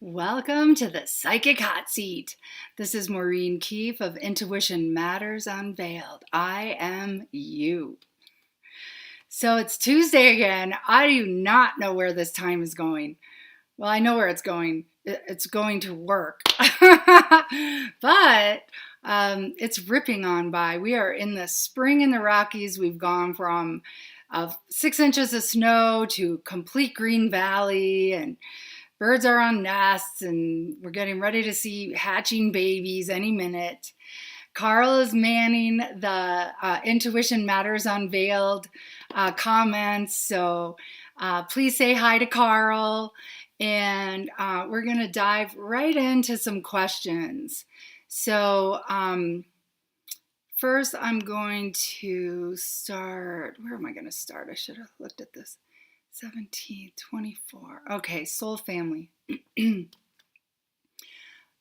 Welcome to the Psychic Hot Seat. This is Maureen Keefe of Intuition Matters Unveiled. I am you. So it's Tuesday again. I do not know where this time is going. Well, I know where it's going. It's going to work. But it's ripping on by. We are in the spring in the Rockies. We've gone from 6 inches of snow to complete green valley, and birds are on nests, and we're getting ready to see hatching babies any minute. Carl is manning the Intuition Matters Unveiled comments, so please say hi to Carl, and we're going to dive right into some questions. So first I'm going to start, where am I going to start? I should have looked at this. 17, 24. Okay, soul family.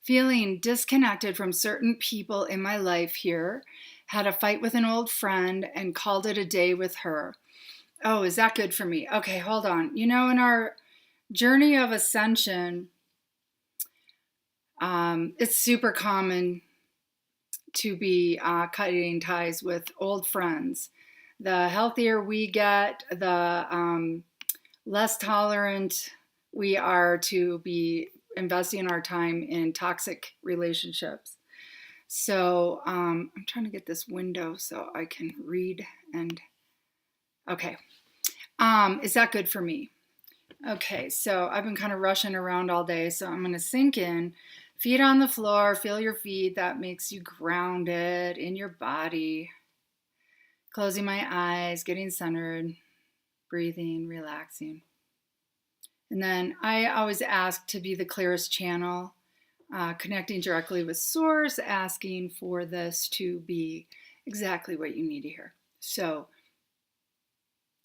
Feeling disconnected from certain people in my life here. Had a fight with an old friend and called it a day with her. Oh, is that good for me? Okay, hold on. You know, in our journey of ascension, it's super common to be cutting ties with old friends. The healthier we get, the less tolerant we are to be investing our time in toxic relationships. So I'm trying to get this window so I can read and, okay. Is that good for me? Okay, so I've been kind of rushing around all day, so I'm going to sink in. Feet on the floor, feel your feet. That makes you grounded in your body. Closing my eyes, getting centered. Breathing, relaxing. And then I always ask to be the clearest channel, connecting directly with source, asking for this to be exactly what you need to hear. So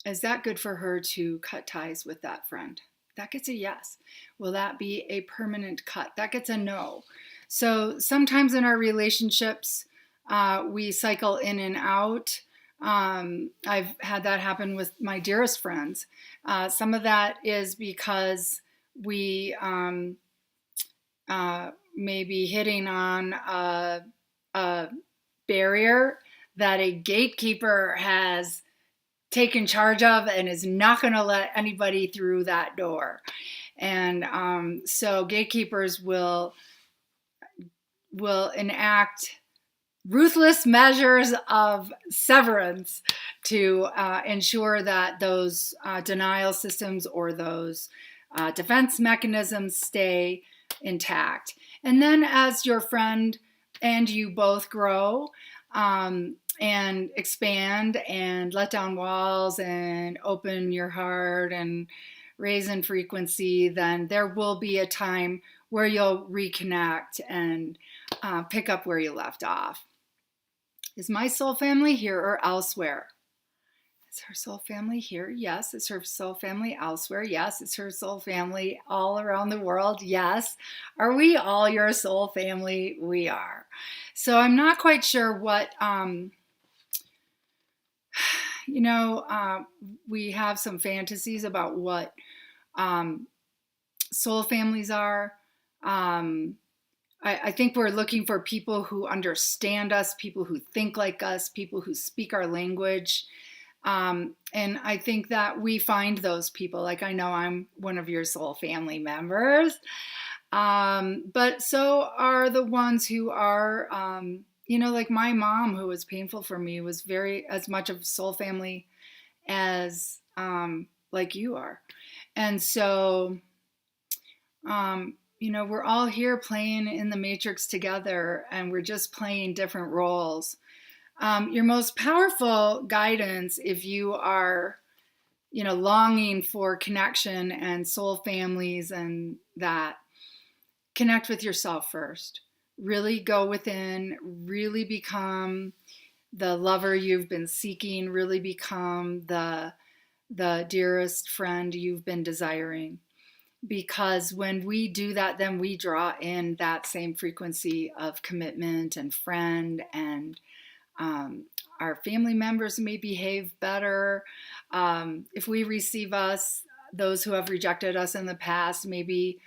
is that good for her to cut ties with that friend? That gets a yes. Will that be a permanent cut? That gets a no. So sometimes in our relationships, we cycle in and out. I've had that happen with my dearest friends. Some of that is because we may be hitting on a barrier that a gatekeeper has taken charge of and is not going to let anybody through that door. And so gatekeepers will enact ruthless measures of severance to ensure that those denial systems or those defense mechanisms stay intact. And then as your friend and you both grow and expand and let down walls and open your heart and raise in frequency, then there will be a time where you'll reconnect and pick up where you left off. Is my soul family here or elsewhere? Is her soul family here? Yes. Is her soul family elsewhere? Yes. Is her soul family all around the world? Yes. Are we all your soul family? We are. So I'm not quite sure what, we have some fantasies about what soul families are. I think we're looking for people who understand us, people who think like us, people who speak our language. And I think that we find those people. Like, I know I'm one of your soul family members. But so are the ones who are, like my mom, who was painful for me, was very as much of soul family as like you are. And so, we're all here playing in the matrix together, and we're just playing different roles. Your most powerful guidance, if you are, longing for connection and soul families and that, connect with yourself first. Really go within, really become the lover you've been seeking, really become the dearest friend you've been desiring. Because when we do that, then we draw in that same frequency of commitment and friend, and our family members may behave better. If we receive us, those who have rejected us in the past, maybe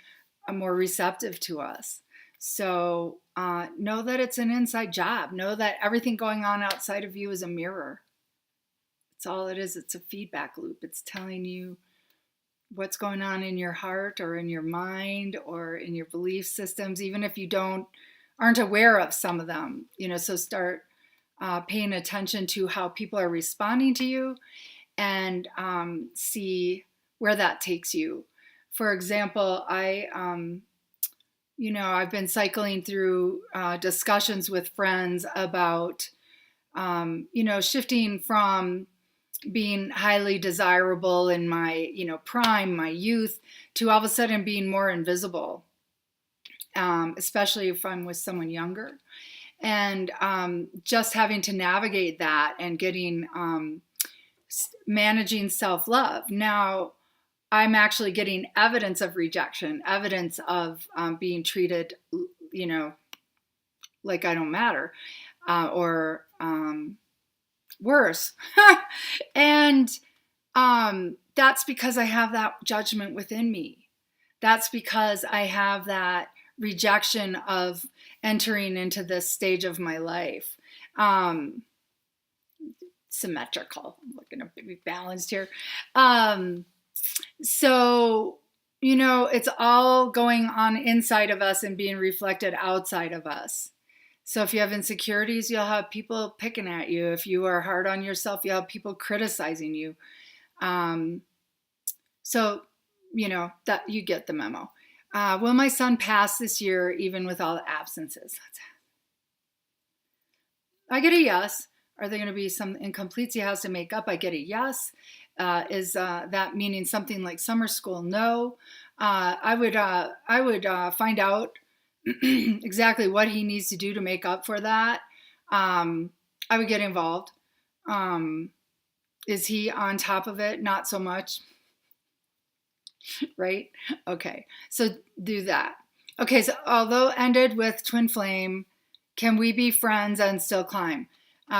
more receptive to us. So know that it's an inside job. Know that everything going on outside of you is a mirror. It's all it is. It's a feedback loop. It's telling you what's going on in your heart or in your mind or in your belief systems, even if you aren't aware of some of them. So start paying attention to how people are responding to you and see where that takes you. For example, I've been cycling through discussions with friends about, shifting from being highly desirable in my, prime, my youth, to all of a sudden being more invisible, especially if I'm with someone younger. And just having to navigate that and managing self-love. Now, I'm actually getting evidence of rejection, evidence of being treated, like I don't matter, or worse. And that's because I have that judgment within me. That's because I have that rejection of entering into this stage of my life. Symmetrical. I'm looking to be balanced here. So, it's all going on inside of us and being reflected outside of us. So if you have insecurities, you'll have people picking at you. If you are hard on yourself, you'll have people criticizing you. So, that you get the memo. Will my son pass this year, even with all the absences? I get a yes. Are there going to be some incompletes he has to make up? I get a yes. Is that meaning something like summer school? No. I would find out exactly what he needs to do to make up for that. I would get involved. Is he on top of it? Not so much. Right? Okay. So do that. Okay. So although ended with twin flame, can we be friends and still climb?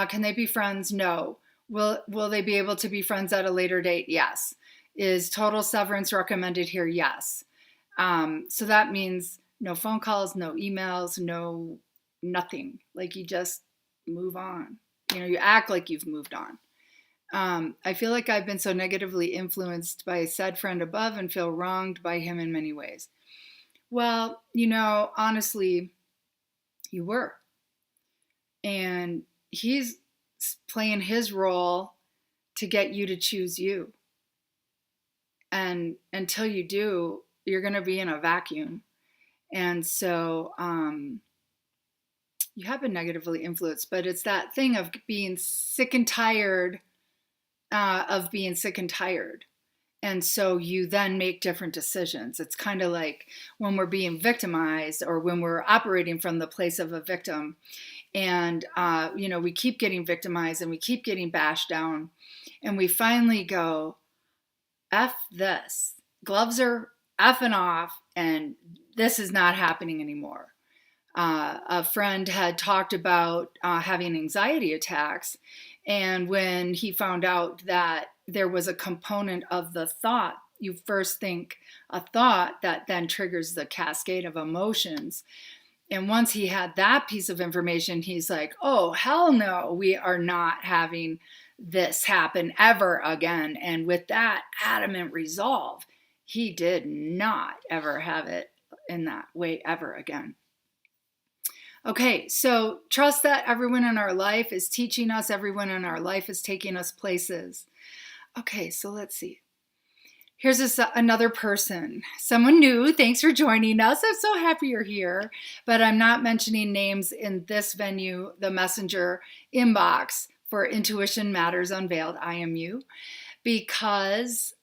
Can they be friends? No. Will they be able to be friends at a later date? Yes. Is total severance recommended here? Yes. So that means no phone calls, no emails, no nothing. Like you just move on. You act like you've moved on. I feel like I've been so negatively influenced by said friend above and feel wronged by him in many ways. Well, honestly, you were. And he's playing his role to get you to choose you. And until you do, you're going to be in a vacuum. And so you have been negatively influenced, but it's that thing of being sick and tired of being sick and tired. And so you then make different decisions. It's kind of like when we're being victimized or when we're operating from the place of a victim. And, we keep getting victimized and we keep getting bashed down. And we finally go, F this. Gloves are effing off and this is not happening anymore. A friend had talked about having anxiety attacks. And when he found out that there was a component of the thought, you first think a thought that then triggers the cascade of emotions. And once he had that piece of information, he's like, oh, hell no, we are not having this happen ever again. And with that adamant resolve, he did not ever have it in that way ever again. Okay, so trust that everyone in our life is teaching us, everyone in our life is taking us places. Okay, so let's see. Here's another person, someone new. Thanks for joining us. I'm so happy you're here, but I'm not mentioning names in this venue, the messenger inbox for Intuition Matters Unveiled, IMU, because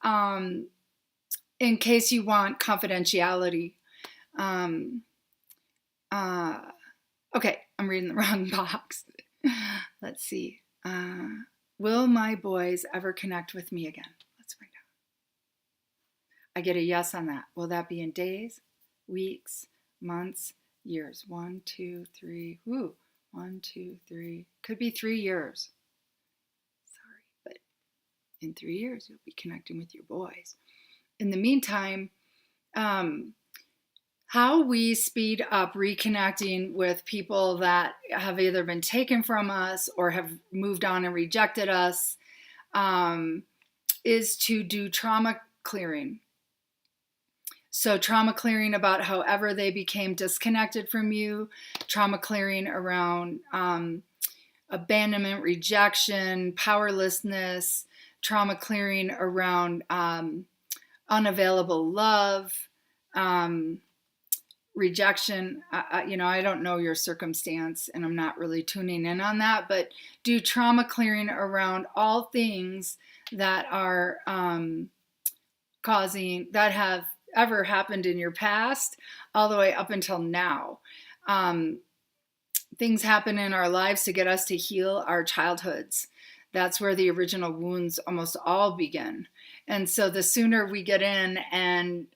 in case you want confidentiality. Okay, I'm reading the wrong box. Let's see. Will my boys ever connect with me again? Let's find out. I get a yes on that. Will that be in days, weeks, months, years? 1, 2, 3. 1, 2, 3. Could be 3 years. Sorry, but in 3 years, you'll be connecting with your boys. In the meantime, how we speed up reconnecting with people that have either been taken from us or have moved on and rejected us, is to do trauma clearing. So trauma clearing about however they became disconnected from you, trauma clearing around abandonment, rejection, powerlessness, trauma clearing around unavailable love, rejection. I don't know your circumstance and I'm not really tuning in on that, but do trauma clearing around all things that are that have ever happened in your past all the way up until now. Things happen in our lives to get us to heal our childhoods. That's where the original wounds almost all begin. And so the sooner we get in and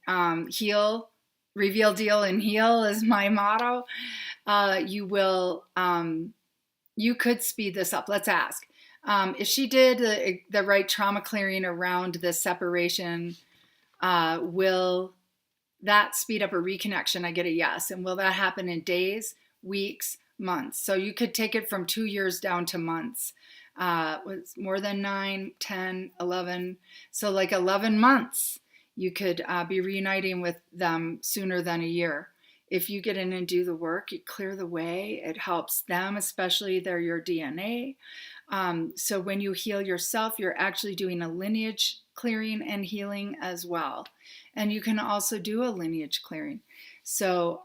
heal, reveal, deal, and heal is my motto, you could speed this up. Let's ask. If she did the right trauma clearing around this separation, will that speed up a reconnection? I get a yes. And will that happen in days, weeks, months? So you could take it from 2 years down to months. Was more than 9, 10, 11. So like 11 months, you could be reuniting with them sooner than a year. If you get in and do the work, you clear the way. It helps them, especially they're your DNA. So when you heal yourself, you're actually doing a lineage clearing and healing as well. And you can also do a lineage clearing. So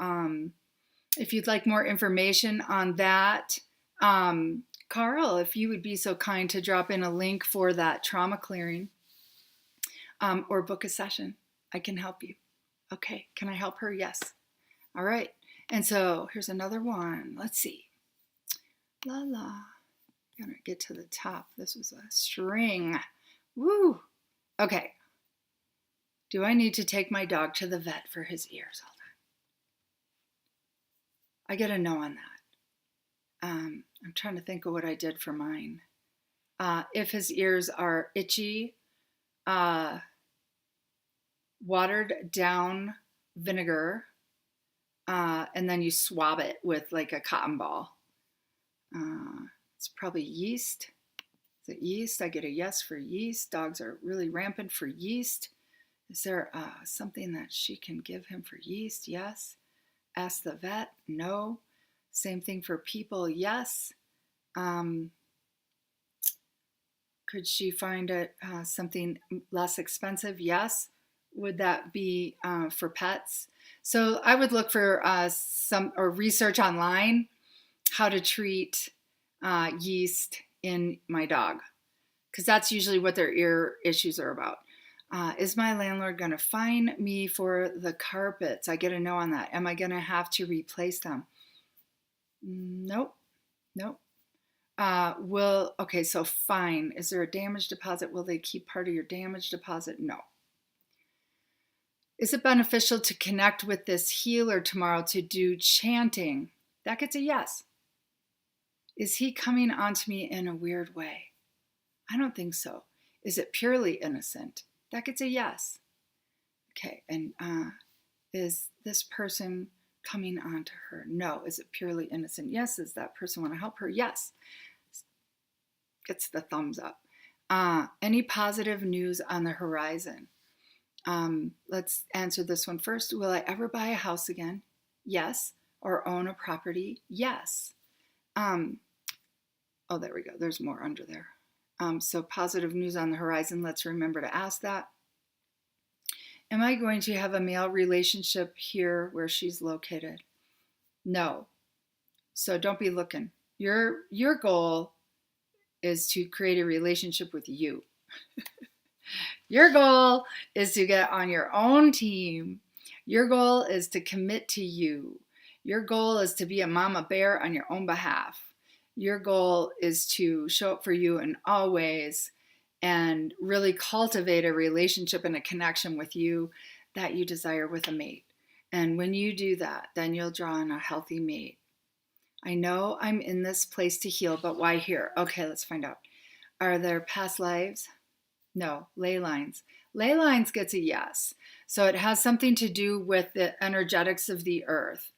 if you'd like more information on that, Carl, if you would be so kind to drop in a link for that trauma clearing, or book a session, I can help you. Okay, can I help her? Yes. All right. And so here's another one. Let's see. La la. Gotta get to the top. This was a string. Woo. Okay. Do I need to take my dog to the vet for his ears? Hold on. I get a no on that. I'm trying to think of what I did for mine. If his ears are itchy, watered down vinegar, and then you swab it with like a cotton ball. It's probably yeast. Is it yeast? I get a yes for yeast. Dogs are really rampant for yeast. Is there something that she can give him for yeast? Yes. Ask the vet. No. Same thing for people. Yes. Could she find it something less expensive? Yes. Would that be for pets? So I would look for some or research online how to treat yeast in my dog, because that's usually what their ear issues are about. Is my landlord going to fine me for the carpets? I get a no on that. Am I going to have to replace them? Nope. Okay, so fine. Is there a damage deposit? Will they keep part of your damage deposit? No. Is it beneficial to connect with this healer tomorrow to do chanting? That gets a yes. Is he coming onto me in a weird way? I don't think so. Is it purely innocent? That gets a yes. Okay, and is this person coming onto her? No. Is it purely innocent? Yes. Does that person want to help her? Yes. Gets the thumbs up. Any positive news on the horizon? Let's answer this one first. Will I ever buy a house again? Yes. Or own a property? Yes. Oh, there we go. There's more under there. So positive news on the horizon. Let's remember to ask that. Am I going to have a male relationship here where she's located? No. So don't be looking. Your goal is to create a relationship with you. Your goal is to get on your own team. Your goal is to commit to you. Your goal is to be a mama bear on your own behalf. Your goal is to show up for you in all ways and really cultivate a relationship and a connection with you that you desire with a mate. And when you do that, then you'll draw in a healthy mate. I know I'm in this place to heal, but why here? Okay, let's find out. Are there past lives? No, ley lines. Ley lines gets a yes. So it has something to do with the energetics of the earth.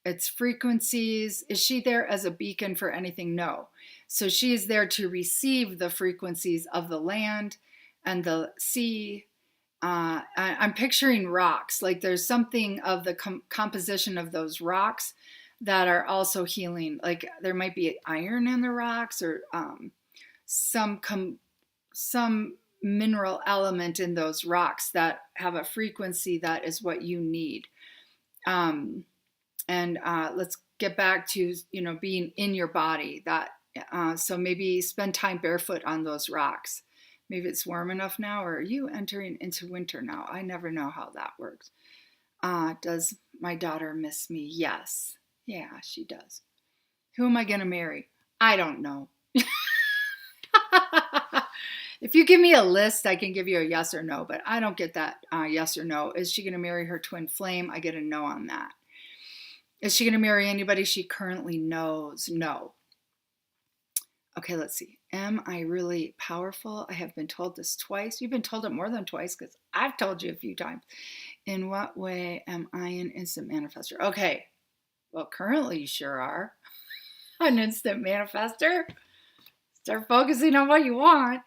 Its frequencies. Is she there as a beacon for anything? No. So she is there to receive the frequencies of the land and the sea. I'm picturing rocks, like there's something of the composition of those rocks that are also healing. Like there might be iron in the rocks, or some mineral element in those rocks that have a frequency that is what you need. Let's get back to, being in your body. So maybe spend time barefoot on those rocks. Maybe it's warm enough now, or are you entering into winter now? I never know how that works. Does my daughter miss me? Yes. Yeah, she does. Who am I going to marry? I don't know. If you give me a list, I can give you a yes or no, but I don't get that yes or no. Is she going to marry her twin flame? I get a no on that. Is she going to marry anybody she currently knows? No. Okay, let's see. Am I really powerful? I have been told this twice. You've been told it more than twice because I've told you a few times. In what way am I an instant manifester? Okay. Well, currently you sure are an instant manifester. Start focusing on what you want.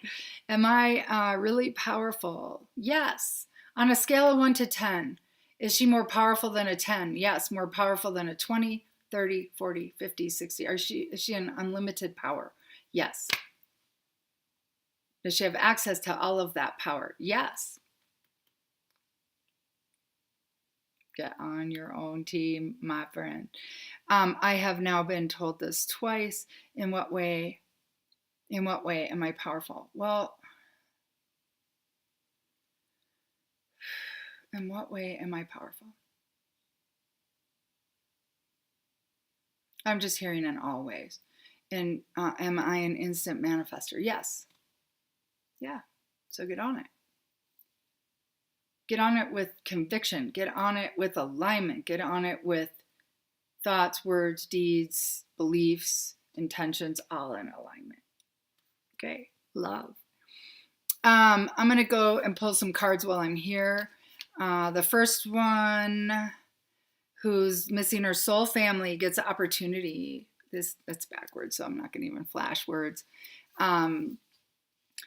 Am I really powerful? Yes. On a scale of 1 to 10, is she more powerful than a 10? Yes. More powerful than a 20, 30, 40, 50, 60. Is she an unlimited power? Yes. Does she have access to all of that power? Yes. Get on your own team, my friend. I have now been told this twice. In what way am I powerful? Well, in what way am I powerful? I'm just hearing in all ways. And am I an instant manifester? Yes. Yeah. So get on it. Get on it with conviction. Get on it with alignment. Get on it with thoughts, words, deeds, beliefs, intentions, all in alignment. Okay. Love. I'm going to go and pull some cards while I'm here. The first one, who's missing her soul family, gets an opportunity. That's backwards, so I'm not going to even flash words.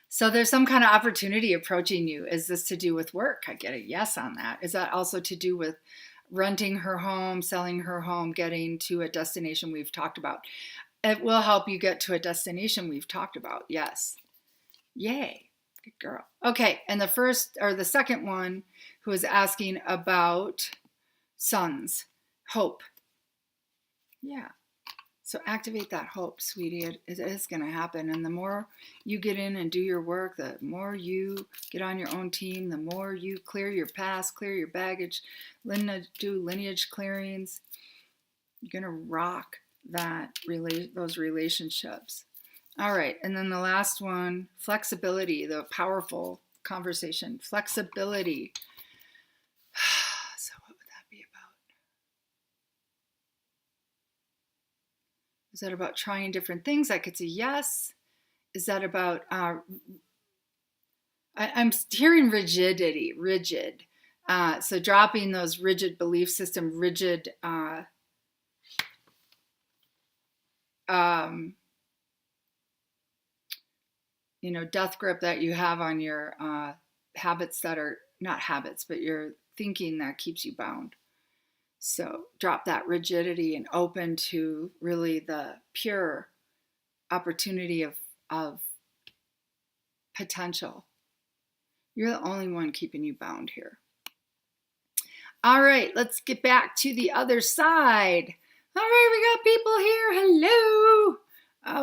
So there's some kind of opportunity approaching you. Is this to do with work? I get a yes on that. Is that also to do with renting her home, selling her home, getting to a destination we've talked about? It will help you get to a destination we've talked about. Yes. Yay. Good girl. Okay. And the second one, who is asking about sons, hope. Yeah. So activate that hope, sweetie. It is going to happen. And the more you get in and do your work, the more you get on your own team, the more you clear your past, clear your baggage, do lineage clearings, you're going to rock those relationships. All right. And then the last one, flexibility, the powerful conversation. Flexibility. So what would that be about? Is that about trying different things? Like it's a yes. Is that about, I'm hearing rigidity, rigid. So dropping those rigid belief system, rigid, death grip that you have on your habits that are not habits, but your thinking that keeps you bound. So drop that rigidity and open to really the pure opportunity of potential. You're the only one keeping you bound here. All right, let's get back to the other side. All right, we got people here. Hello.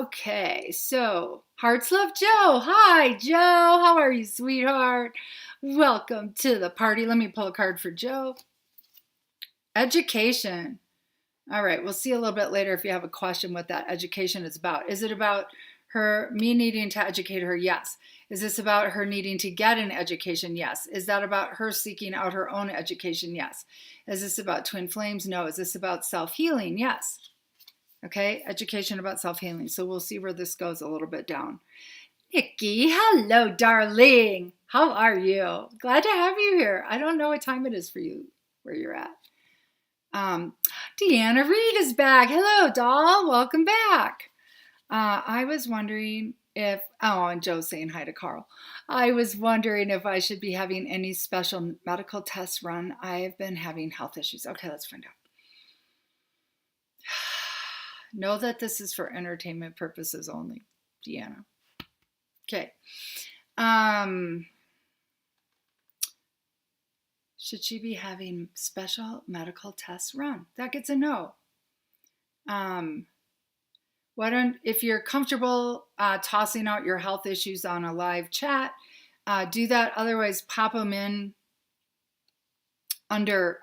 Okay, so Hearts Love Joe. Hi, Joe. How are you, sweetheart? Welcome to the party. Let me pull a card for Joe. Education. All right, we'll see a little bit later if you have a question what that education is about. Is it about me needing to educate her? Yes. Is this about her needing to get an education? Yes. Is that about her seeking out her own education? Yes. Is this about twin flames? No. Is this about self-healing? Yes. Okay, education about self-healing. So we'll see where this goes a little bit down. Nikki, hello, darling. How are you? Glad to have you here. I don't know what time it is for you, where you're at. Deanna Reed is back. Hello, doll. Welcome back. I was wondering if, and Joe's saying hi to Carl. I was wondering if I should be having any special medical tests run. I've been having health issues. Okay, let's find out. Know that this is for entertainment purposes only, Deanna. Okay. Should she be having special medical tests run? That gets a no. If you're comfortable tossing out your health issues on a live chat, do that. Otherwise, pop them in under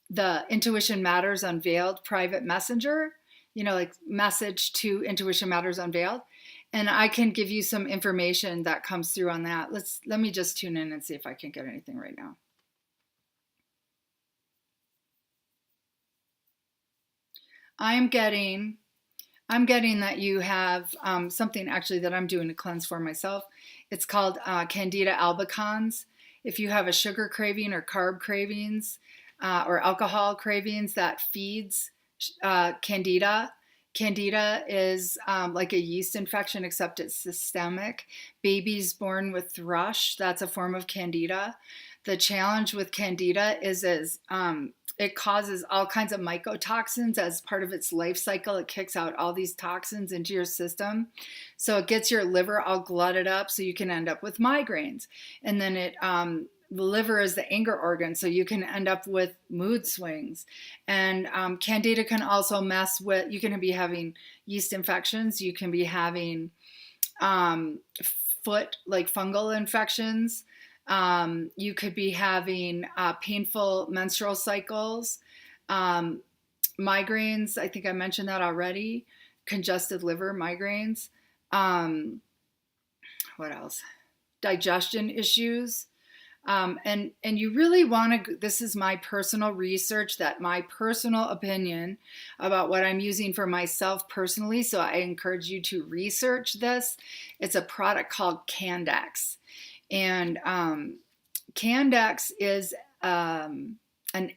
the Intuition Matters Unveiled private messenger, like message to Intuition Matters Unveiled. And I can give you some information that comes through on that. Let me just tune in and see if I can get anything right now. I'm getting that you have something actually that I'm doing a cleanse for myself. It's called Candida albicans. If you have a sugar craving or carb cravings or alcohol cravings, that feeds Candida. Candida is like a yeast infection, except it's systemic. Babies born with thrush, that's a form of Candida. The challenge with Candida is it causes all kinds of mycotoxins as part of its life cycle. It kicks out all these toxins into your system. So it gets your liver all glutted up, so you can end up with migraines. And then the liver is the anger organ, so you can end up with mood swings. And Candida can also mess with, you can be having yeast infections. You can be having fungal infections. You could be having painful menstrual cycles, migraines. I think I mentioned that already. Congested liver, migraines. What else? Digestion issues. And you really want to, this is my personal research, my personal opinion about what I'm using for myself personally. So I encourage you to research this. It's a product called Candex. And Candex is an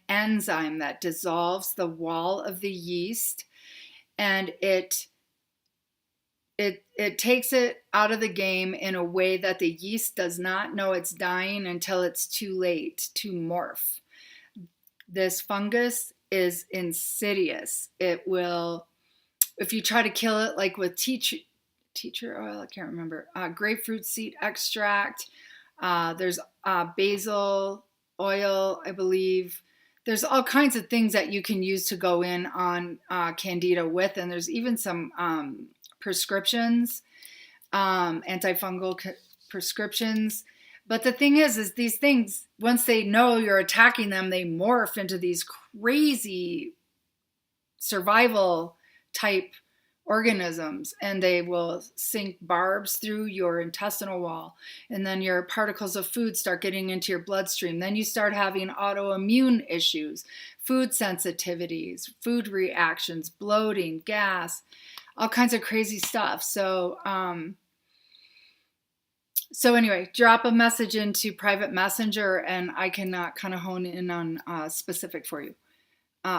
enzyme that dissolves the wall of the yeast, and it takes it out of the game in a way that the yeast does not know it's dying until it's too late to morph. This fungus is insidious. It will, if you try to kill it, like with teacher oil, I can't remember, grapefruit seed extract, there's basil oil, I believe. There's all kinds of things that you can use to go in on Candida with, and there's even some prescriptions, antifungal prescriptions. But the thing is these things, once they know you're attacking them, they morph into these crazy survival type organisms, and they will sink barbs through your intestinal wall, and then your particles of food start getting into your bloodstream. Then you start having autoimmune issues, food sensitivities, food reactions, bloating, gas, all kinds of crazy stuff. So anyway, drop a message into private messenger and I can kind of hone in on specific for you.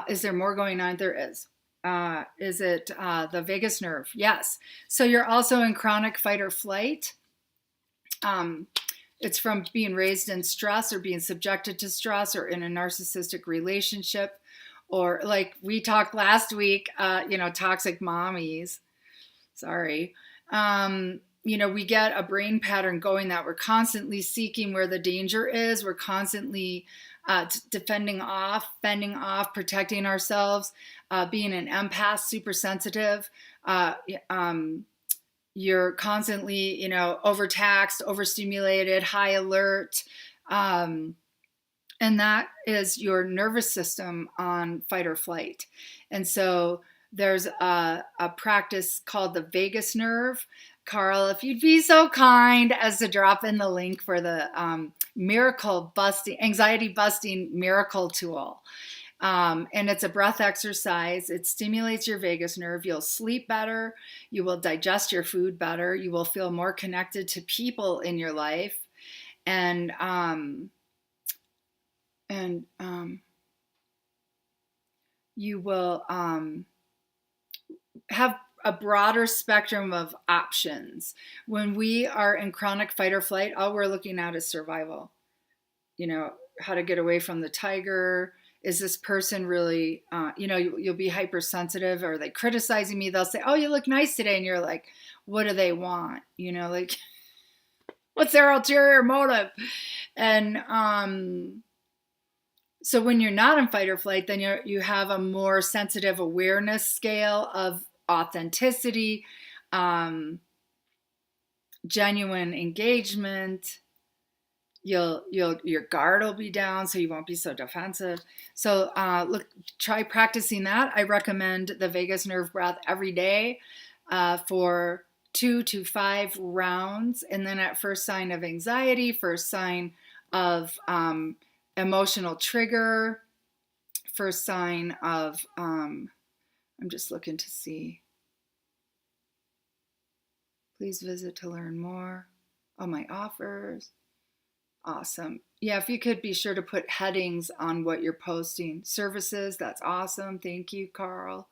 Is there more going on? There is. Is it the vagus nerve? Yes. So you're also in chronic fight or flight. It's from being raised in stress or being subjected to stress or in a narcissistic relationship, or like we talked last week, toxic mommies. Sorry. We get a brain pattern going that we're constantly seeking where the danger is. We're constantly fending off, protecting ourselves, being an empath, super sensitive. You're constantly, overtaxed, overstimulated, high alert. And that is your nervous system on fight or flight. And so there's a practice called the vagus nerve. Carl, if you'd be so kind as to drop in the link for the anxiety busting miracle tool. And it's a breath exercise. It stimulates your vagus nerve. You'll sleep better. You will digest your food better. You will feel more connected to people in your life. And you will have a broader spectrum of options. When we are in chronic fight or flight, all we're looking at is survival. You know, how to get away from the tiger. Is this person really, you'll be hypersensitive. Or are they criticizing me? They'll say, oh, you look nice today. And you're like, what do they want? You know, like, what's their ulterior motive? And so when you're not in fight or flight, then you have a more sensitive awareness scale of authenticity, genuine engagement. Your guard will be down, so you won't be so defensive. So try practicing that. I recommend the vagus nerve breath every day for 2 to 5 rounds. And then at first sign of anxiety, first sign of emotional trigger, first sign of, I'm just looking to see. Please visit to learn more. Oh, my offers. Awesome. Yeah, if you could be sure to put headings on what you're posting. Services, that's awesome. Thank you, Carl.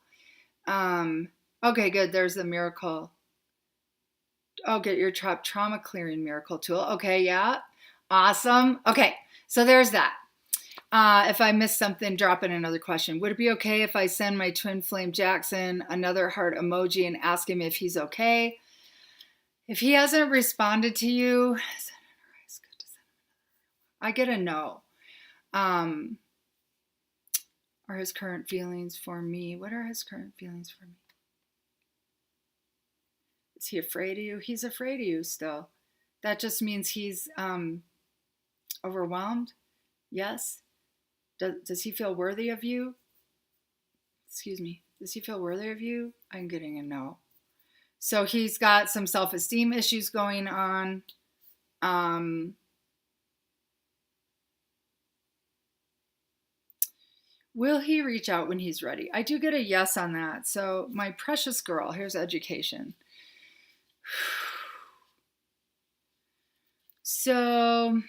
Okay, good. There's the miracle. Oh, get your trauma clearing miracle tool. Okay, yeah. Awesome. Okay, so there's that. If I missed something, drop in another question. Would it be okay if I send my twin flame Jackson another heart emoji and ask him if he's okay? If he hasn't responded to you, I get a no. Are his current feelings for me? What are his current feelings for me? Is he afraid of you? He's afraid of you still. That just means he's overwhelmed. Yes. Does he feel worthy of you? Excuse me. Does he feel worthy of you? I'm getting a no. So he's got some self-esteem issues going on. Will he reach out when he's ready? I do get a yes on that. So my precious girl, here's education. So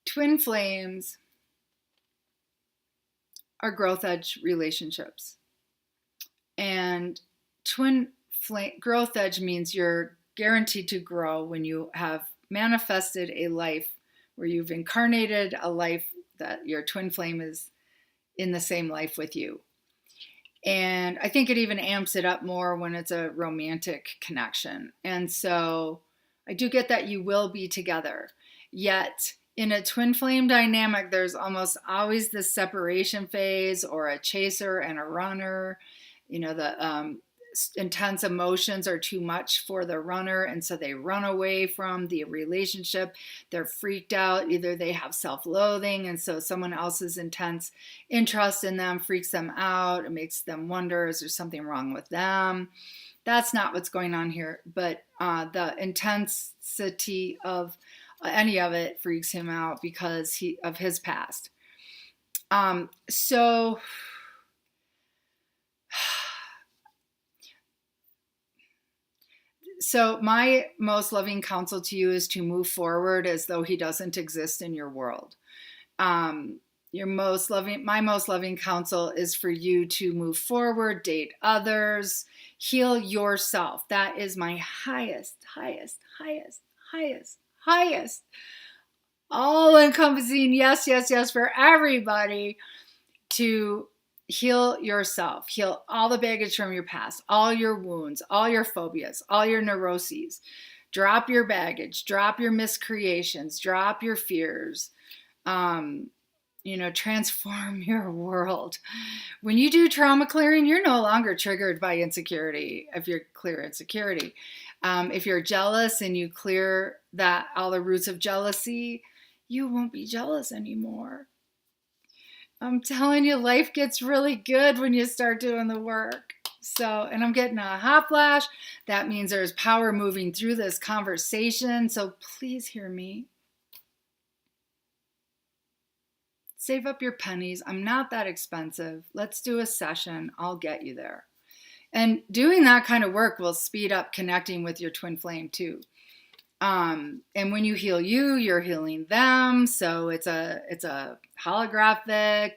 twin flames are growth edge relationships. And twin flame growth edge means you're guaranteed to grow when you have manifested a life where you've incarnated a life that your twin flame is in the same life with you. And I think it even amps it up more when it's a romantic connection. And so I do get that you will be together. Yet in a twin flame dynamic, there's almost always this separation phase or a chaser and a runner. You know, the intense emotions are too much for the runner, and so they run away from the relationship. They're freaked out. Either they have self-loathing, and so someone else's intense interest in them freaks them out. It makes them wonder, is there something wrong with them? That's not what's going on here, but the intensity of any of it freaks him out because of his past. So my most loving counsel to you is to move forward as though he doesn't exist in your world. My most loving counsel is for you to move forward, date others, heal yourself. That is my highest, all-encompassing yes for everybody, to heal yourself, heal all the baggage from your past, all your wounds, all your phobias, all your neuroses. Drop your baggage, drop your miscreations, drop your fears. Transform your world. When you do trauma clearing, you're no longer triggered by insecurity if you're clear insecurity. If you're jealous and you clear that, all the roots of jealousy, you won't be jealous anymore. I'm telling you, life gets really good when you start doing the work. So, and I'm getting a hot flash. That means there's power moving through this conversation. So please hear me. Save up your pennies. I'm not that expensive. Let's do a session. I'll get you there. And doing that kind of work will speed up connecting with your twin flame too. And when you heal you, you're healing them. So it's a holographic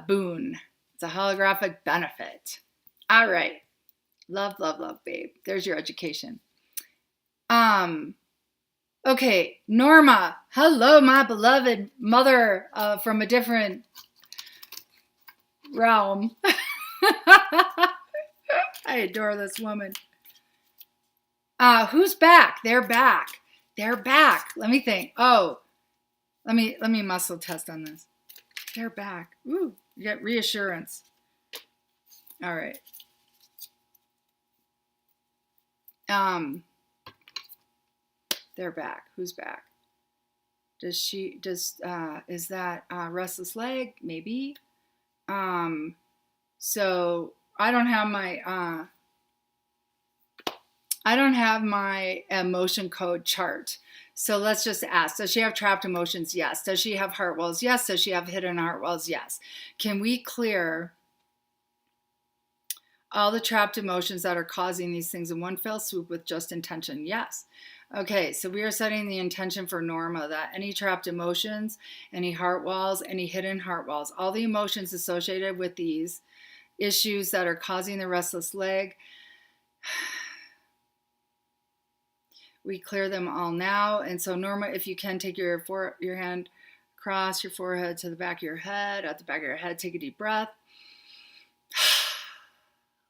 boon. It's a holographic benefit. All right. Love, love, love, babe. There's your education. Okay, Norma. Hello, my beloved mother from a different realm. I adore this woman. Who's back? They're back. They're back. Let me think. Oh, let me muscle test on this. They're back. Ooh, you get reassurance. All right. They're back. Who's back? Is that restless leg? Maybe. So I don't have my emotion code chart. So let's just ask, does she have trapped emotions? Yes. Does she have heart walls? Yes. Does she have hidden heart walls? Yes. Can we clear all the trapped emotions that are causing these things in one fell swoop with just intention? Yes. Okay, so we are setting the intention for Norma that any trapped emotions, any heart walls, any hidden heart walls, all the emotions associated with these issues that are causing the restless leg, we clear them all now. And so Norma, if you can, take your hand across your forehead to the back of your head. At the back of your head, take a deep breath.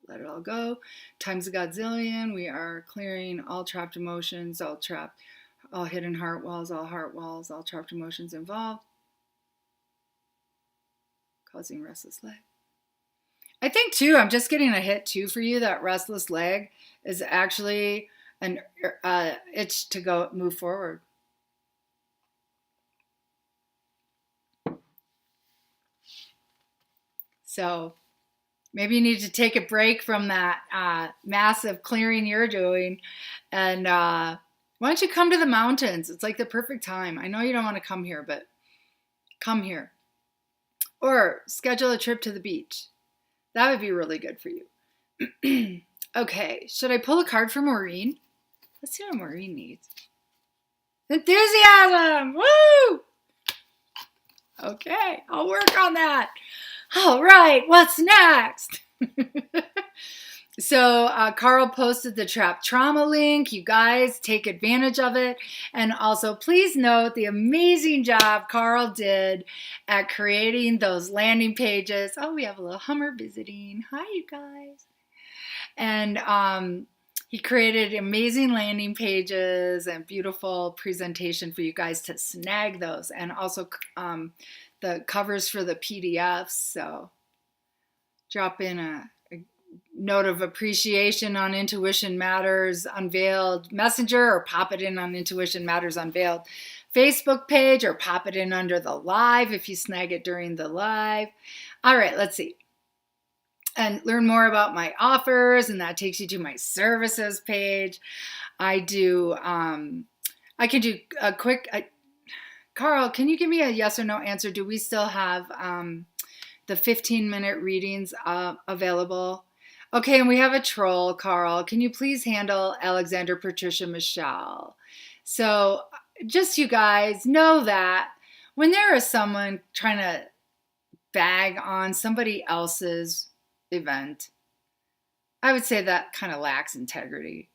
Let it all go. Times a godzillion. We are clearing all trapped emotions, all hidden heart walls, all trapped emotions involved, causing restless leg. I think too, I'm just getting a hit too for you that restless leg is actually an itch to move forward. So maybe you need to take a break from that massive clearing you're doing. And why don't you come to the mountains? It's like the perfect time. I know you don't want to come here, but come here. Or schedule a trip to the beach. That would be really good for you. Okay, should I pull a card for Maureen? Let's see what Maureen needs. Enthusiasm! Woo! Okay, I'll work on that. All right, what's next? So Carl posted the Trap Trauma link. You guys take advantage of it. And also please note the amazing job Carl did at creating those landing pages. Oh, we have a little Hummer visiting. Hi, you guys. And he created amazing landing pages and beautiful presentation for you guys to snag those. And also the covers for the PDFs. So drop in a note of appreciation on Intuition Matters Unveiled Messenger, or pop it in on Intuition Matters Unveiled Facebook page, or pop it in under the live if you snag it during the live. All right, let's see. And learn more about my offers, and that takes you to my services page. I can do a quick, Carl, can you give me a yes or no answer? Do we still have the 15-minute readings available? Okay, and we have a troll, Carl. Can you please handle Alexander, Patricia, Michelle? So just you guys know that when there is someone trying to bag on somebody else's event, I would say that kind of lacks integrity.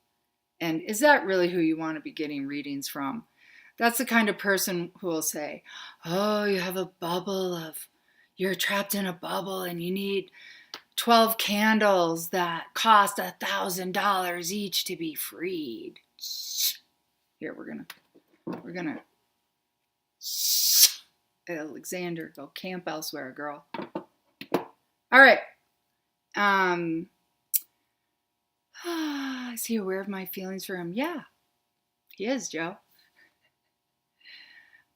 And is that really who you want to be getting readings from? That's the kind of person who will say, oh, you have a bubble you're trapped in a bubble and you need 12 candles that cost $1,000 each to be freed. Here, we're gonna Alexander, go camp elsewhere, girl. All right. Is he aware of my feelings for him? Yeah, he is, Joe.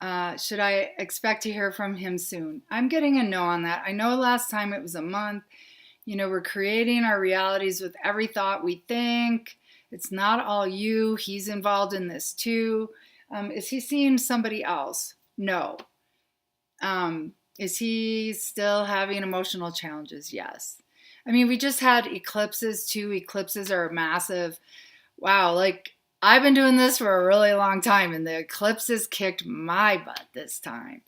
Should I expect to hear from him soon? I'm getting a no on that. I know last time it was a month. You know, we're creating our realities with every thought we think. It's not all you. He's involved in this too. Is he seeing somebody else? No. Is he still having emotional challenges? Yes. I mean, we just had eclipses too. Eclipses are massive. Wow, like I've been doing this for a really long time, and the eclipses kicked my butt this time.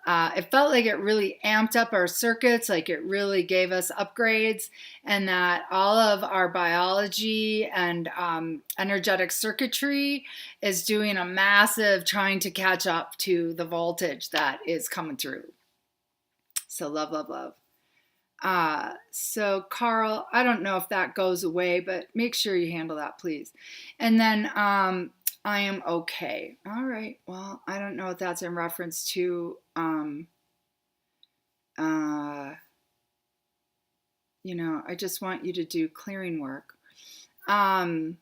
It felt like it really amped up our circuits, like it really gave us upgrades, and that all of our biology and energetic circuitry is doing a massive trying to catch up to the voltage that is coming through. So love, love, love. So Carl, I don't know if that goes away, but make sure you handle that, please. And then I am okay. All right. Well, I don't know if that's in reference to I just want you to do clearing work. Roshni,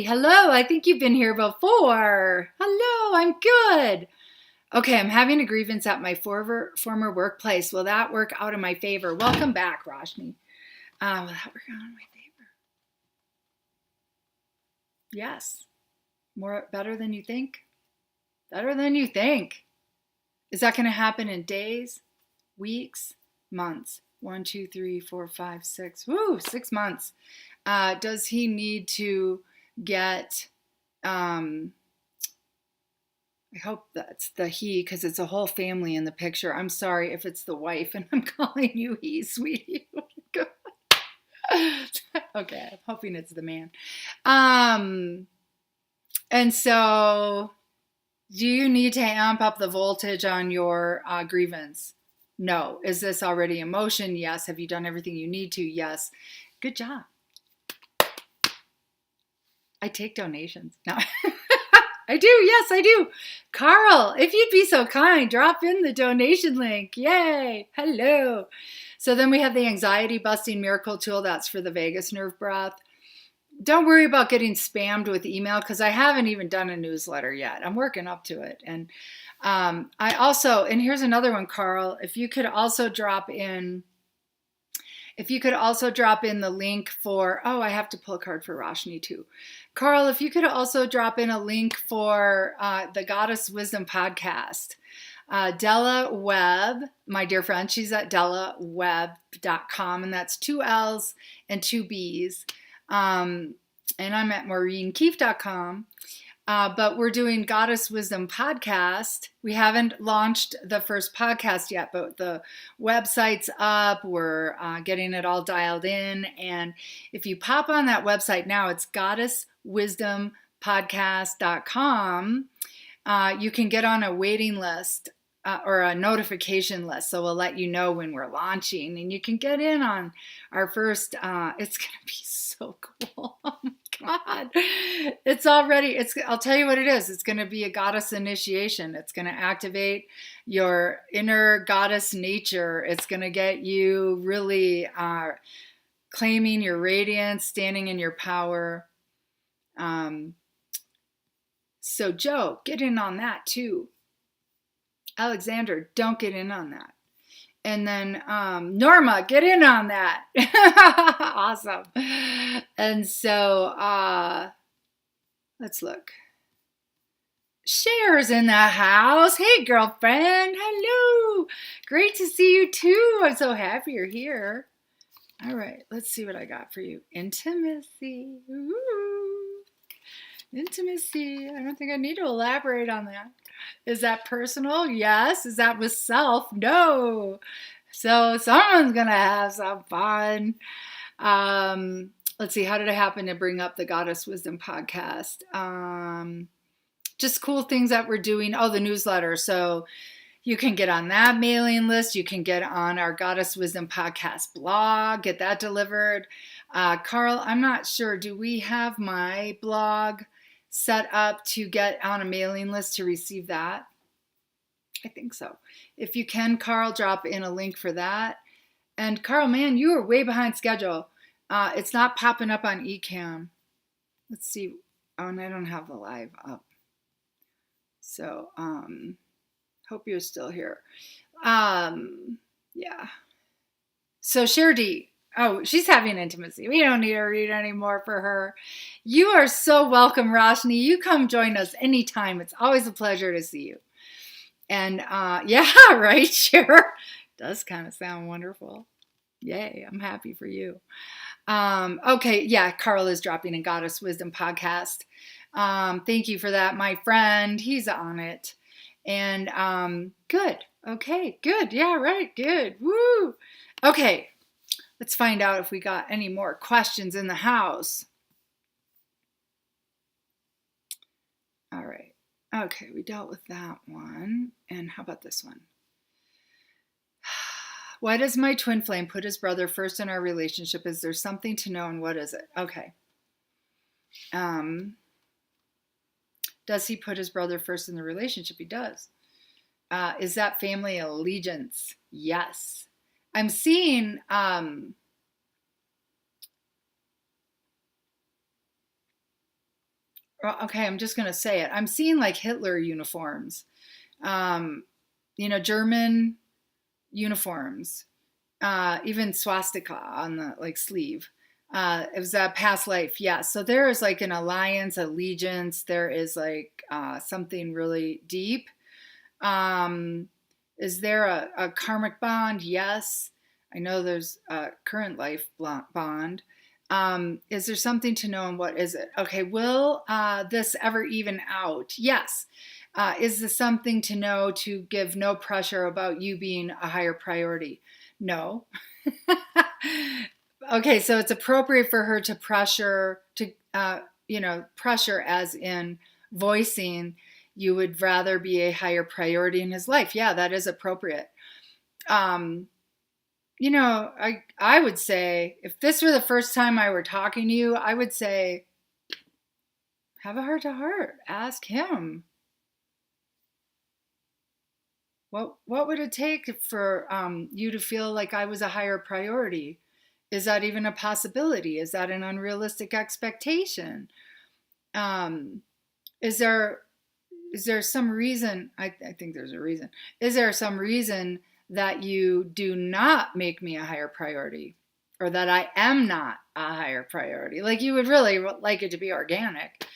hello. I think you've been here before. Hello, I'm good. Okay, I'm having a grievance at my former workplace. Will that work out in my favor? Welcome back, Roshni. Will that work out in my favor? Yes. Better than you think? Better than you think. Is that going to happen in days, weeks, months? 1, 2, 3, 4, 5, 6. Woo, 6 months. Does he need to get... I hope that's the he, because it's a whole family in the picture. I'm sorry if it's the wife and I'm calling you he, sweetie. Okay, I'm hoping it's the man. And so, do you need to amp up the voltage on your grievance? No. Is this already in motion? Yes. Have you done everything you need to? Yes. Good job. I take donations. No. I do. Yes, I do. Carl, if you'd be so kind, drop in the donation link. Yay. Hello. So then we have the anxiety busting miracle tool. That's for the vagus nerve breath. Don't worry about getting spammed with email because I haven't even done a newsletter yet. I'm working up to it. And and here's another one, Carl, if you could also drop in the link for, I have to pull a card for Roshni too. Carl, if you could also drop in a link for the Goddess Wisdom podcast. Della Webb, my dear friend, she's at dellawebb.com, and that's 2 L's and 2 B's. And I'm at maureenkeefe.com. But we're doing Goddess Wisdom podcast. We haven't launched the first podcast yet, but the website's up. We're getting it all dialed in. And if you pop on that website now, it's goddesswisdompodcast.com. You can get on a waiting list or a notification list. So we'll let you know when we're launching, and you can get in on our first, it's going to be so cool. Oh my God. I'll tell you what it is. It's going to be a goddess initiation. It's going to activate your inner goddess nature. It's going to get you really claiming your radiance, standing in your power. So Joe, get in on that too. Alexander, don't get in on that. And then Norma, get in on that. Awesome. And so let's look. Cher's in the house. Hey, girlfriend. Hello. Great to see you too. I'm so happy you're here. All right, let's see what I got for you. Intimacy. Ooh. Intimacy. I don't think I need to elaborate on that. Is that personal? Yes. Is that with self? No. So someone's going to have some fun. Let's see. How did it happen to bring up the Goddess Wisdom podcast? Just cool things that we're doing. Oh, the newsletter. So you can get on that mailing list. You can get on our Goddess Wisdom podcast blog, get that delivered. Carl, I'm not sure. Do we have my blog set up to get on a mailing list to receive that? I think so. If you can, Carl, drop in a link for that. And Carl, man, you are way behind schedule. It's not popping up on eCam. Let's see. Oh, and I don't have the live up. So, hope you're still here. Yeah. So Cher D. Oh, she's having intimacy. We don't need to read anymore for her. You are so welcome, Roshni. You come join us anytime. It's always a pleasure to see you. And yeah, right, sure. Does kind of sound wonderful. Yay, I'm happy for you. Okay, yeah, Carl is dropping a Goddess Wisdom podcast. Thank you for that, my friend. He's on it. And good. Okay, good. Yeah, right. Good. Woo. Okay, let's find out if we got any more questions in the house. All right. Okay, we dealt with that one. And how about this one? Why does my twin flame put his brother first in our relationship? Is there something to know, and what is it? Okay. Does he put his brother first in the relationship? He does. Is that family allegiance? Yes. I'm seeing okay, I'm just going to say it. I'm seeing like Hitler uniforms, German uniforms, even swastika on the like sleeve. It was a past life. Yeah. So there is like an alliance, allegiance. There is like something really deep. Is there a karmic bond? Yes. I know there's a current life bond. Is there something to know, and what is it? Okay, will this ever even out? Yes. Is this something to know to give no pressure about you being a higher priority? No. Okay, so it's appropriate for her to pressure, pressure as in voicing you would rather be a higher priority in his life. Yeah, that is appropriate. I would say if this were the first time I were talking to you, I would say have a heart to heart. Ask him. What would it take for you to feel like I was a higher priority? Is that even a possibility? Is that an unrealistic expectation? Is there some reason? I think there's a reason. Is there some reason that you do not make me a higher priority, or that I am not a higher priority? Like you would really like it to be organic.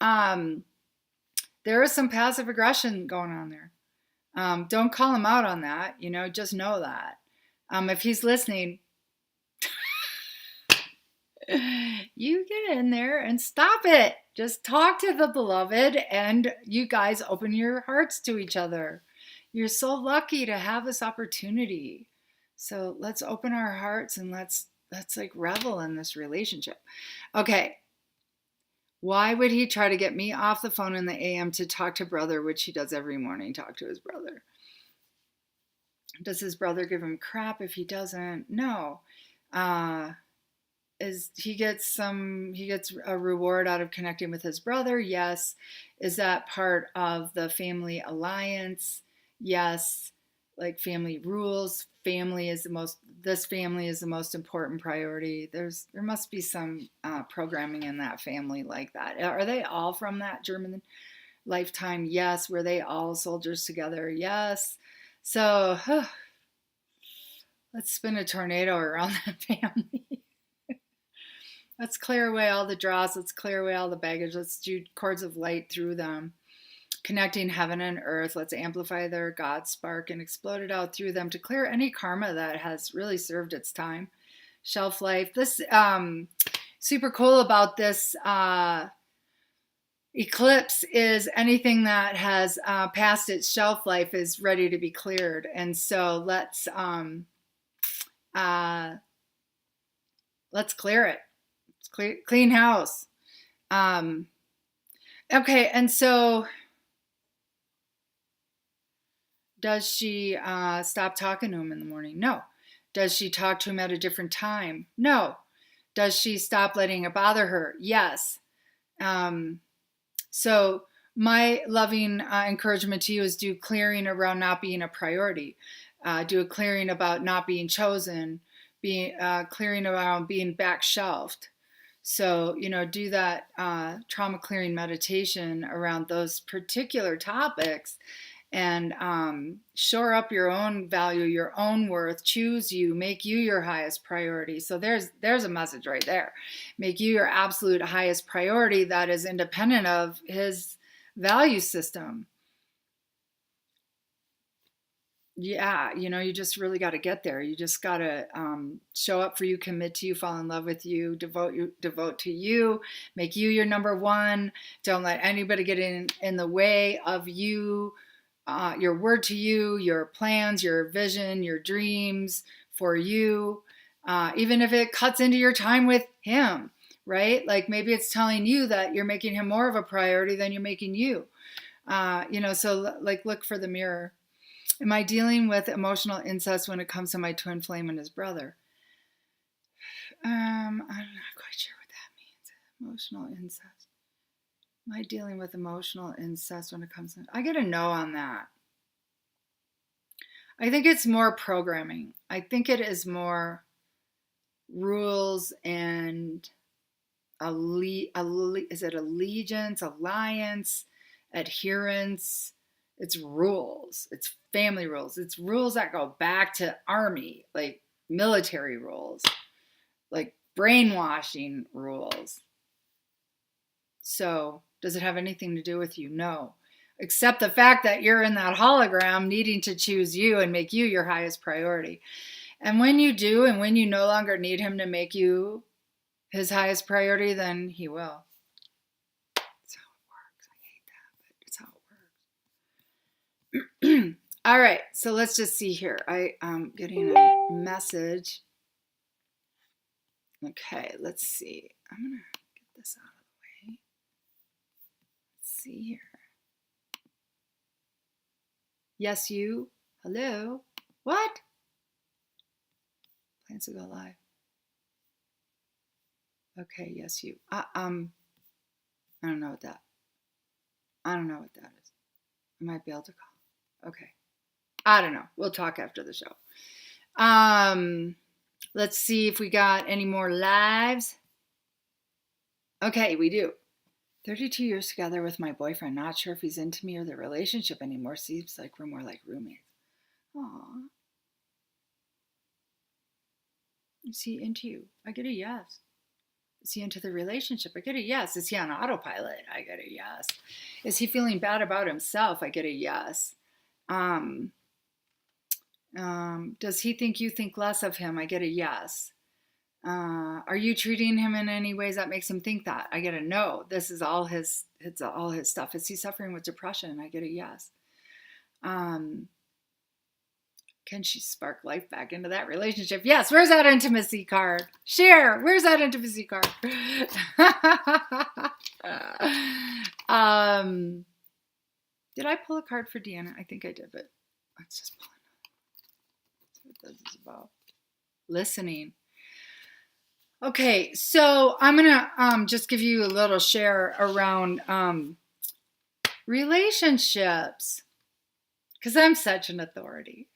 There is some passive aggression going on there. Don't call him out on that. Just know that. If he's listening, you get in there and stop it. Just talk to the beloved, and you guys open your hearts to each other. You're so lucky to have this opportunity. So let's open our hearts and let's like revel in this relationship. Okay. Why would he try to get me off the phone in the AM to talk to brother, which he does every morning, talk to his brother? Does his brother give him crap if he doesn't? No. He gets a reward out of connecting with his brother? Yes. Is that part of the family alliance? Yes. Like family rules, this family is the most important priority. There must be some programming in that family like that. Are they all from that German lifetime? Yes. Were they all soldiers together? Yes. So let's spin a tornado around that family. Let's clear away all the dross. Let's clear away all the baggage. Let's do cords of light through them, connecting heaven and earth. Let's amplify their God spark and explode it out through them to clear any karma that has really served its time. Shelf life. This super cool about this eclipse is anything that has passed its shelf life is ready to be cleared. And so let's clear it. Clean house. Okay, and so does she stop talking to him in the morning? No. Does she talk to him at a different time? No. Does she stop letting it bother her? Yes. So my loving encouragement to you is do clearing around not being a priority. Do a clearing about not being chosen, clearing around being back shelved. So, do that trauma clearing meditation around those particular topics and shore up your own value, your own worth, choose you, make you your highest priority. So there's a message right there. Make you your absolute highest priority that is independent of his value system. yeah, you just really got to get there. You just got to show up for you, commit to you, fall in love with you, devote to you, make you your number one. Don't let anybody get in the way of you, your word to you, your plans, your vision, your dreams for you, even if it cuts into your time with him, right? Like maybe it's telling you that you're making him more of a priority than you're making you. So like look for the mirror. Am I dealing with emotional incest when it comes to my twin flame and his brother? I'm not quite sure what that means. Emotional incest. Am I dealing with emotional incest when it comes to... I get a no on that. I think it's more programming. I think it is more rules and is it allegiance, alliance, adherence? It's rules. It's family rules. It's rules that go back to army, like military rules, like brainwashing rules. So, does it have anything to do with you? No. Except the fact that you're in that hologram needing to choose you and make you your highest priority. And when you do, and when you no longer need him to make you his highest priority, then he will. That's how it works. I hate that, but it's how it works. All right, so let's just see here. I am getting a message. Okay, let's see. I'm going to get this out of the way. Let's see here. Yes, you. Hello. What? Plans to go live. Okay, yes, you. I don't know what that. I don't know what that is. I might be able to call. Okay. I don't know. We'll talk after the show. Let's see if we got any more lives. Okay, we do. 32 years together with my boyfriend. Not sure if he's into me or the relationship anymore. Seems like we're more like roommates. Aww. Is he into you? I get a yes. Is he into the relationship? I get a yes. Is he on autopilot? I get a yes. Is he feeling bad about himself? I get a yes. Does he think you think less of him? I get a yes. Are you treating him in any ways that makes him think that? I get a no. This is all his. It's all his stuff. Is he suffering with depression? I get a yes. Can she spark life back into that relationship? Yes. Where's that intimacy card? Share. Where's that intimacy card? Did I pull a card for Deanna? I think I did, but let's just pull it. That's what this is about. Listening. Okay, so I'm gonna just give you a little share around relationships, because I'm such an authority.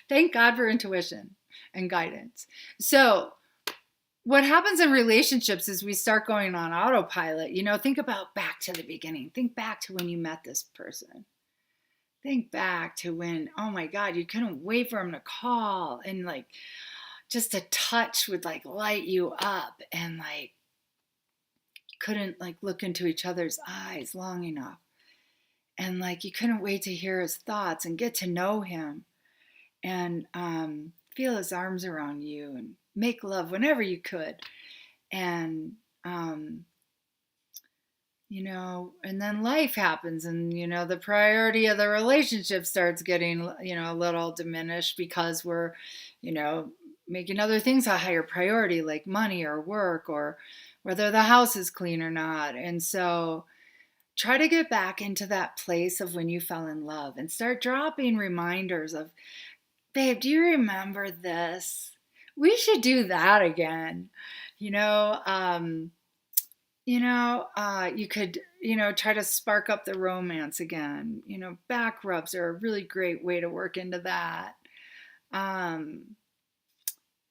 Thank God for intuition and guidance. So what happens in relationships is we start going on autopilot. Think about back to the beginning. Think back to when you met this person. Think back to when, oh my God, you couldn't wait for him to call, and like just a touch would like light you up, and like couldn't like look into each other's eyes long enough, and like you couldn't wait to hear his thoughts and get to know him, and feel his arms around you and make love whenever you could. And and then life happens, and the priority of the relationship starts getting a little diminished because we're making other things a higher priority, like money or work, or whether the house is clean or not. And so try to get back into that place of when you fell in love and start dropping reminders of, babe, do you remember this? We should do that again. You could, try to spark up the romance again. Back rubs are a really great way to work into that.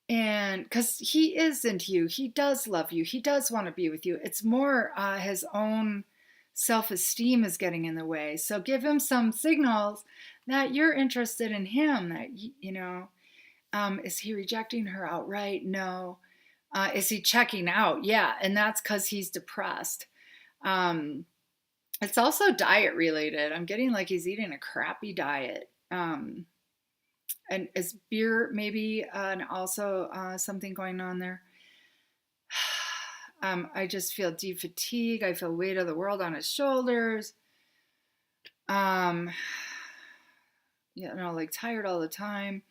And because he is into you, he does love you, he does want to be with you. It's more his own self-esteem is getting in the way. So give him some signals that you're interested in him, that, is he rejecting her outright? No. Is he checking out? Yeah. And that's because he's depressed. It's also diet related. I'm getting like he's eating a crappy diet. And is beer maybe and also something going on there? I just feel deep fatigue. I feel weight of the world on his shoulders. Like tired all the time.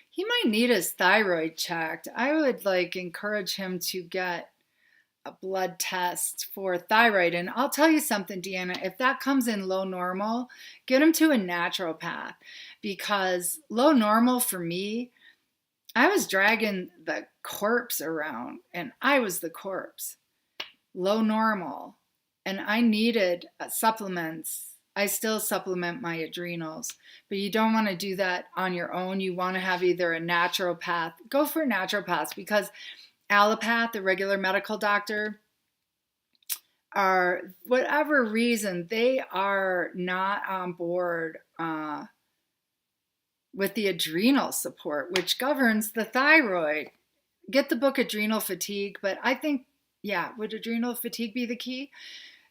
He might need his thyroid checked. I would like encourage him to get a blood test for thyroid. And I'll tell you something, Deanna, if that comes in low normal, get him to a naturopath, because low normal for me, I was dragging the corpse around and I was the corpse. Low normal. And I needed supplements. I still supplement my adrenals, but you don't want to do that on your own. You want to have either a naturopath, go for a naturopath, because allopath, the regular medical doctor, are, whatever reason, they are not on board with the adrenal support, which governs the thyroid. Get the book Adrenal Fatigue, but I think, yeah, would adrenal fatigue be the key?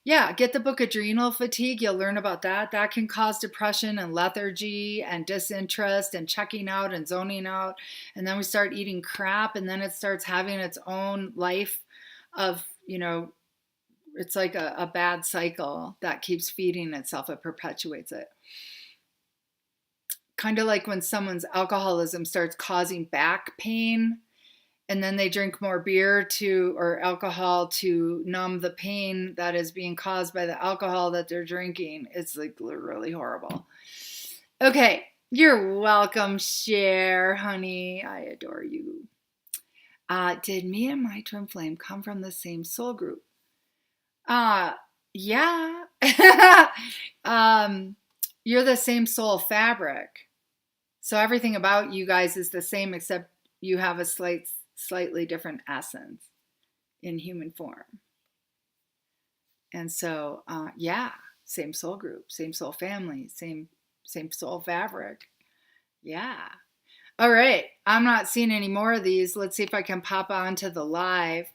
Yeah, get the book Adrenal Fatigue. You'll learn about that. That can cause depression and lethargy and disinterest and checking out and zoning out. And then we start eating crap, and then it starts having its own life of, it's like a bad cycle that keeps feeding itself. It perpetuates it. Kind of like when someone's alcoholism starts causing back pain, and then they drink more beer or alcohol to numb the pain that is being caused by the alcohol that they're drinking. It's like really horrible. Okay, you're welcome, Cher, honey. I adore you. Did me and my twin flame come from the same soul group? Yeah. You're the same soul fabric. So everything about you guys is the same, except you have a slightly different essence in human form. And so, same soul group, same soul family, same soul fabric. Yeah. All right. I'm not seeing any more of these. Let's see if I can pop onto the live.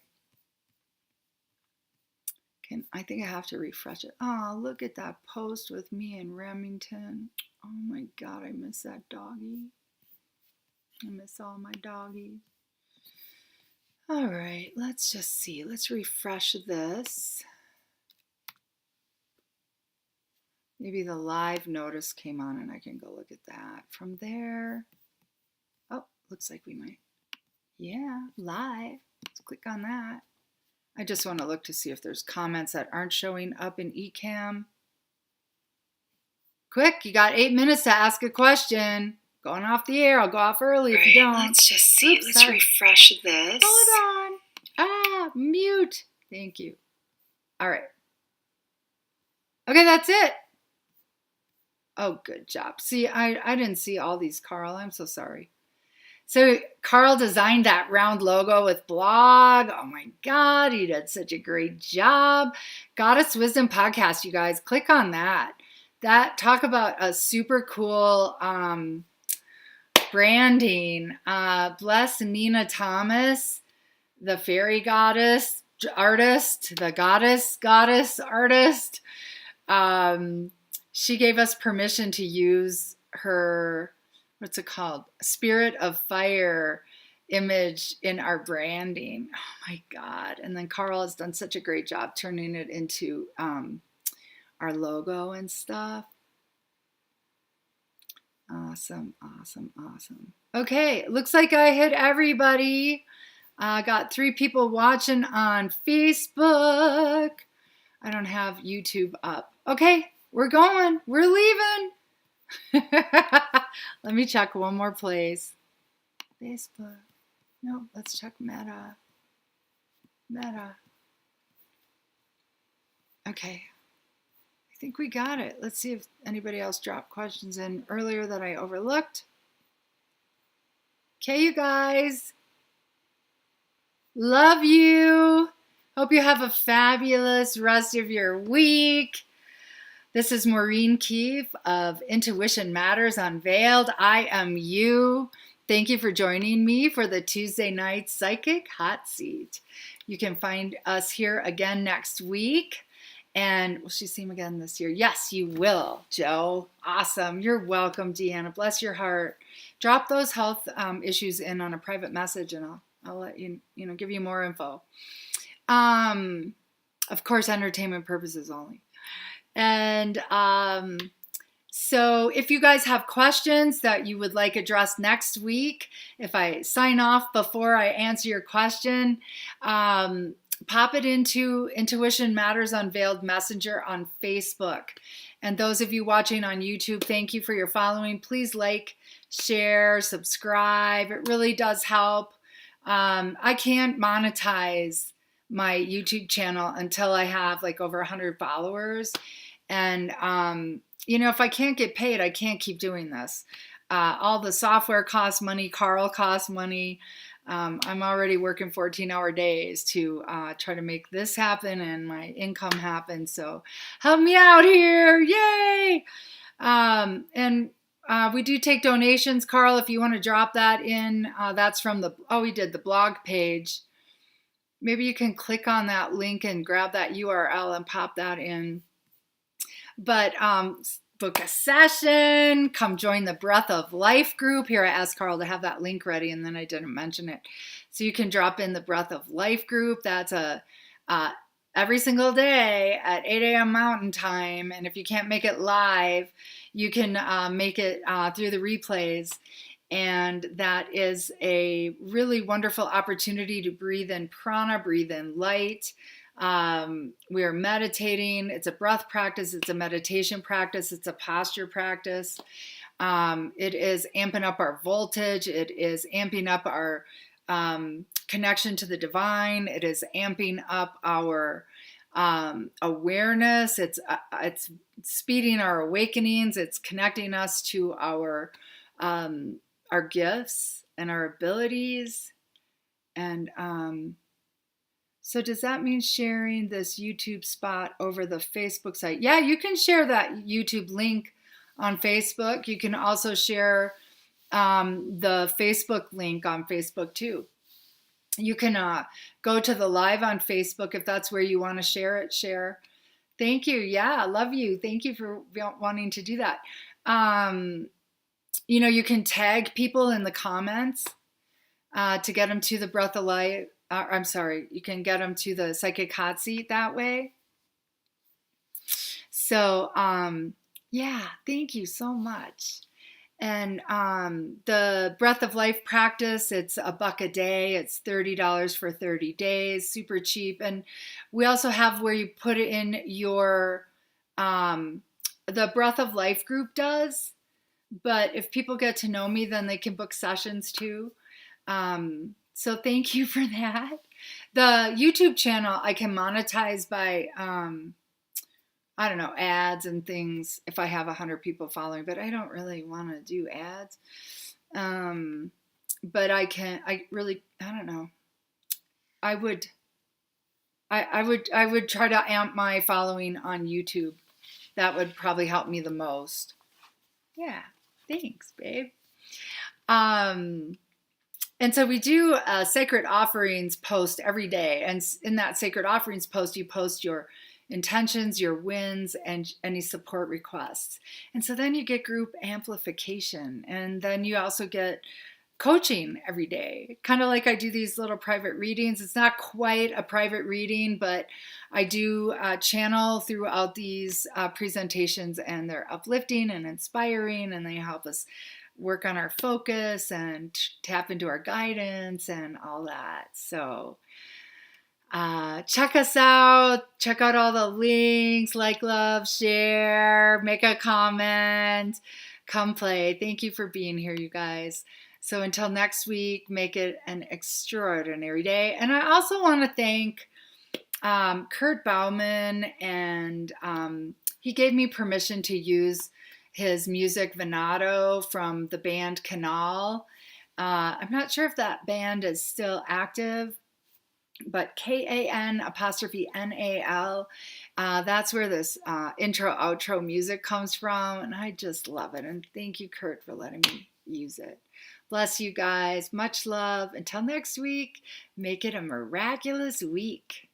I think I have to refresh it. Oh, look at that post with me in Remington. Oh my God, I miss that doggy. I miss all my doggies. All right, let's just see. Let's refresh this. Maybe the live notice came on and I can go look at that. From there, oh, looks like we might. Yeah, live. Let's click on that. I just want to look to see if there's comments that aren't showing up in eCam. Quick, you got 8 minutes to ask a question. Going off the air. I'll go off early if you don't. Let's just see. Oops, let's refresh this. Hold on. Mute. Thank you. All right. Okay, that's it. Oh, good job. See, I didn't see all these, Carl. I'm so sorry. So Carl designed that round logo with blog. Oh my God, he did such a great job. Goddess Wisdom Podcast, you guys. Click on that. Talk about a super cool branding. Bless Nina Thomas, the fairy goddess artist, the goddess artist. She gave us permission to use her, what's it called? Spirit of Fire image in our branding. Oh my God. And then Carl has done such a great job turning it into our logo and stuff. Awesome. Okay, looks like I hit everybody. I got 3 people watching on Facebook. I don't have YouTube up. Okay, we're going. We're leaving. Let me check one more place. Facebook. No, let's check Meta. Okay. I think we got it. Let's see if anybody else dropped questions in earlier that I overlooked. Okay, you guys. Love you. Hope you have a fabulous rest of your week. This is Maureen Keefe of Intuition Matters Unveiled, IMU. Thank you for joining me for the Tuesday night Psychic Hot Seat. You can find us here again next week. And will she see him again this year? Yes, you will, Joe. Awesome. You're welcome, Deanna. Bless your heart. Drop those health issues in on a private message, and I'll let you give you more info. Of course, entertainment purposes only. And so if you guys have questions that you would like addressed next week, if I sign off before I answer your question, pop it into Intuition Matters Unveiled Messenger on Facebook. And those of you watching on YouTube, thank you for your following. Please like, share, subscribe. It really does help. I can't monetize my YouTube channel until I have like over 100 followers. And, if I can't get paid, I can't keep doing this. All the software costs money. Carl costs money. I'm already working 14-hour days to try to make this happen and my income happen. So help me out here. Yay! And we do take donations. Carl, if you want to drop that in, that's from we did the blog page. Maybe you can click on that link and grab that URL and pop that in. But book a session, come join the Breath of Life group. Here I asked Carl to have that link ready and then I didn't mention it. So you can drop in the Breath of Life group. That's every single day at 8 a.m. Mountain Time. And if you can't make it live, you can make it through the replays. And that is a really wonderful opportunity to breathe in prana, breathe in light. We are meditating. It's a breath practice. It's a meditation practice. It's a posture practice. It is amping up our voltage. It is amping up our connection to the divine. It is amping up our awareness. It's speeding our awakenings. It's connecting us to our gifts and our abilities. And so does that mean sharing this YouTube spot over the Facebook site? Yeah, you can share that YouTube link on Facebook. You can also share the Facebook link on Facebook too. You can go to the live on Facebook if that's where you want to share it. Share. Thank you. Yeah, I love you. Thank you for wanting to do that. You can tag people in the comments to get them to the Breath of Life. You can get them to the Psychic Hot Seat that way. So, thank you so much. And the Breath of Life practice, it's $1 a day. It's $30 for 30 days, super cheap. And we also have where you put it in your, the Breath of Life group does. But if people get to know me, then they can book sessions too. So thank you for that. The YouTube channel, I can monetize by, ads and things if I have 100 people following, but I don't really want to do ads. But I would try to amp my following on YouTube. That would probably help me the most. Yeah. Thanks, babe. And so we do a Sacred Offerings post every day. And in that Sacred Offerings post, you post your intentions, your wins, and any support requests. And so then you get group amplification. And then you also get coaching every day. Kind of like I do these little private readings. It's not quite a private reading, but I do channel throughout these presentations, and they're uplifting and inspiring, and they help us work on our focus and tap into our guidance and all that. So check us out. Check out all the links. Like, love, share, make a comment, come play. Thank you for being here, you guys. So until next week, make it an extraordinary day. And I also want to thank Kurt Bauman, and he gave me permission to use his music Venato from the band Canal. I'm not sure if that band is still active, but KAN_NAL. That's where this intro outro music comes from, and I just love it. And thank you, Kurt, for letting me use it. Bless you guys. Much love. Until next week, make it a miraculous week.